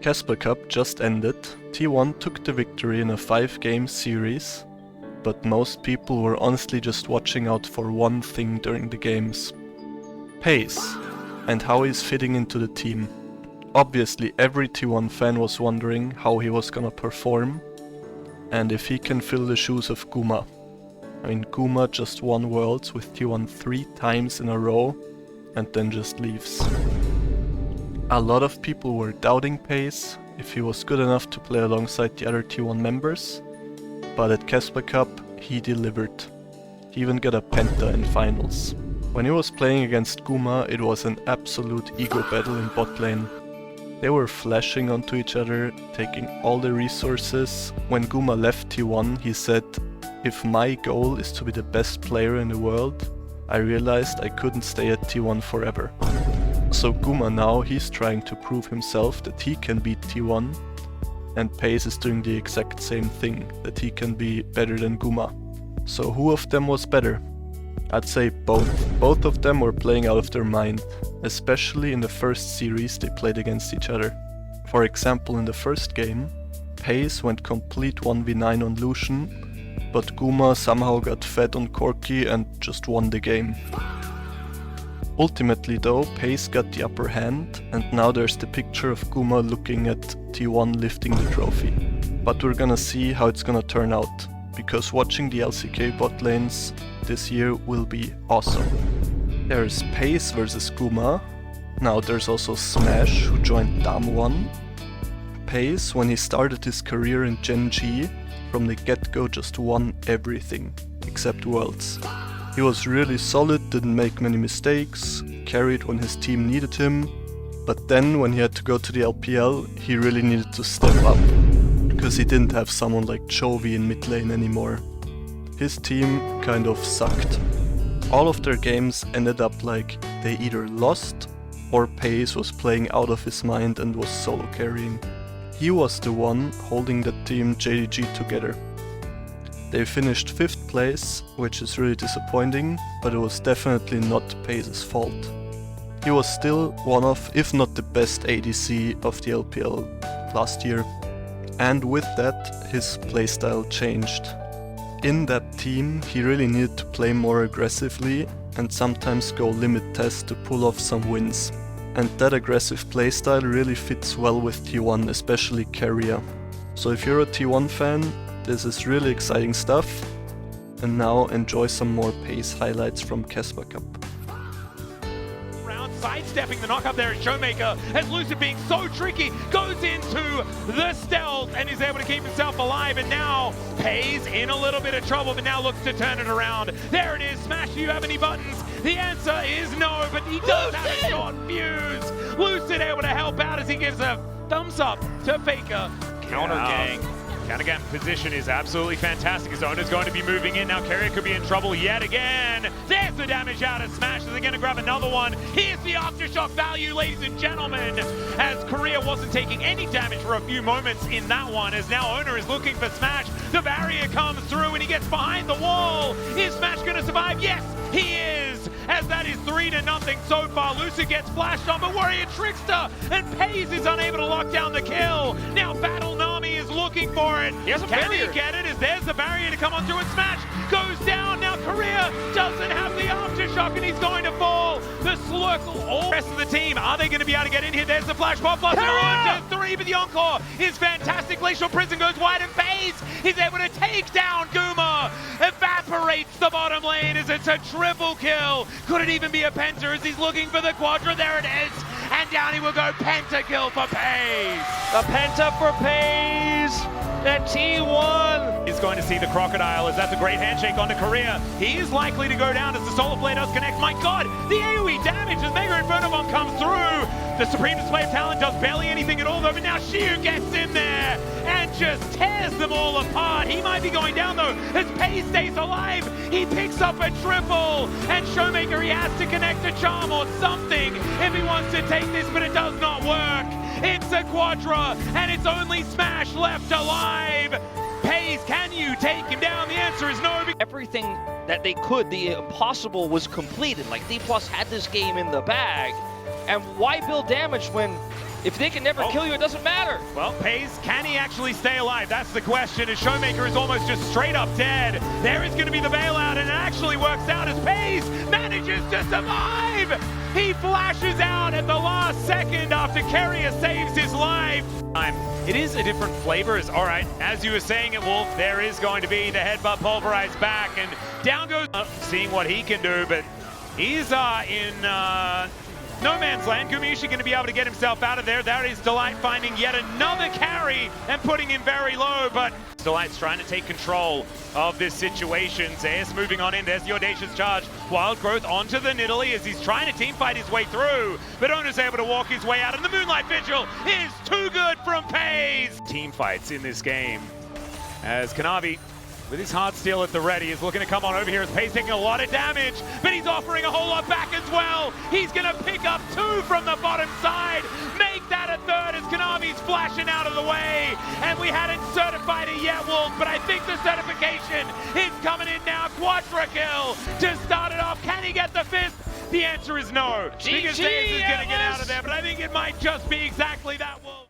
KeSPA Cup just ended. T1 took the victory in a 5-game series, but most people were honestly just watching out for one thing during the games. PEYZ, and how he's fitting into the team. Obviously every T1 fan was wondering how he was gonna perform, and if he can fill the shoes of Guma. I mean, Guma just won Worlds with T1 3 times in a row, and then just leaves. A lot of people were doubting PEYZ, if he was good enough to play alongside the other T1 members, but at KeSPA Cup he delivered. He even got a penta in finals. When he was playing against Guma, it was an absolute ego battle in bot lane. They were flashing onto each other, taking all the resources. When Guma left T1, he said, "If my goal is to be the best player in the world, I realized I couldn't stay at T1 forever." So Guma now, he's trying to prove himself that he can beat T1, and PEYZ is doing the exact same thing, that he can be better than Guma. So who of them was better? I'd say both. Both of them were playing out of their mind, especially in the first series they played against each other. For example, in the first game, PEYZ went complete 1v9 on Lucian, but Guma somehow got fed on Corki and just won the game. Ultimately though, PEYZ got the upper hand, and now there's the picture of Guma looking at T1 lifting the trophy. But we're gonna see how it's gonna turn out, because watching the LCK bot lanes this year will be awesome. There's PEYZ versus Guma. Now there's also Smash, who joined Dam1. PEYZ, when he started his career in Gen G, from the get-go just won everything, except Worlds. He was really solid, didn't make many mistakes, carried when his team needed him, but then when he had to go to the LPL, he really needed to step up, because he didn't have someone like Chovy in mid lane anymore. His team kind of sucked. All of their games ended up like they either lost, or PEYZ was playing out of his mind and was solo carrying. He was the one holding the team JDG together. They finished 5th place, which is really disappointing, but it was definitely not PEYZ's fault. He was still one of, if not the best ADC of the LPL last year. And with that, his playstyle changed. In that team, he really needed to play more aggressively and sometimes go limit test to pull off some wins. And that aggressive playstyle really fits well with T1, especially Keria. So if you're a T1 fan, this is really exciting stuff. And now enjoy some more PEYZ highlights from KeSPA Cup. Sidestepping the knock up there at Showmaker, as Lucid being so tricky, goes into the stealth and is able to keep himself alive, and now PEYZ in a little bit of trouble, but now looks to turn it around. There it is. Smash, do you have any buttons? The answer is no, but he does have a short fuse. Lucid able to help out as he gives a thumbs up to Faker. Counter gang. Counter gang position is absolutely fantastic. His owner's going to be moving in now. Keria could be in trouble yet again. There's the damage out of Smash. They're going to grab another one. Here's the aftershock value, ladies and gentlemen, as Korea wasn't taking any damage for a few moments in that one, as now Owner is looking for Smash. The barrier comes through and he gets behind the wall. Is Smash going to survive? Yes, he is, as that is 3-0 so far. Lucid gets flashed on, but Warrior Trickster, and PEYZ is unable to lock down the kill. Now Battle Nami is looking for it. Can he get it? As there's the barrier to come on through, and Smash goes down. Now Korea doesn't have the aftershock and he's going to fall. The Slurkle, all the rest of the team, are they going to be able to get in here? There's the flash pop plus 1-3, but the encore is fantastic. Glacial Prison goes wide, and PEYZ is able to take down Guma. Evaporates the bottom lane as it's a triple kill. Could it even be a penta as he's looking for the quadra? There it is. And down he will go, pentakill for PEYZ. A penta for PEYZ at T1. He's going to see the Crocodile as that's a great handshake onto Korea. He is likely to go down as the Solar Flare does connect. My God, the AoE damage as Mega Inferno Bomb comes through. The Supreme Display of Talent does barely anything at all though, but now Shiu gets in there and just tears them all apart. He might be going down though as PEYZ stays alive. He picks up a triple, and Showmaker, he has to connect a charm or something if he wants to take this, but it does not work. It's a quadra, and it's only Smash left alive. PEYZ, can you take him down? The answer is no. Everything that they could, the impossible was completed. Like D+ had this game in the bag, and why build damage when If they can never kill you, it doesn't matter. Well, PEYZ, can he actually stay alive? That's the question, as Showmaker is almost just straight up dead. There is going to be the bailout, and it actually works out as PEYZ manages to survive! He flashes out at the last second after Keria saves his life. It is a different flavor. All right, as you were saying it, Wolf, there is going to be the headbutt pulverized back, and down goes seeing what he can do, but he's in no man's land. Gumayusi going to be able to get himself out of there. That is Delight finding yet another carry and putting him very low, but Delight's trying to take control of this situation. Zeus moving on in. There's the audacious charge. Wild Growth onto the Nidalee as he's trying to team fight his way through, but Ona's able to walk his way out, and the Moonlight Vigil is too good from PEYZ. Team fights in this game as Kanavi, with his hard steel at the ready, is looking to come on over here as PEYZ taking a lot of damage, but he's offering a whole lot back as well. He's going to pick up 2 from the bottom side, make that a 3rd as Kanavi's flashing out of the way. And we hadn't certified it yet, Wolf, but I think the certification is coming in now. Quadra kill to start it off. Can he get the 5th? The answer is no, because Zeus is going to get out of there, but I think it might just be exactly that, Wolf.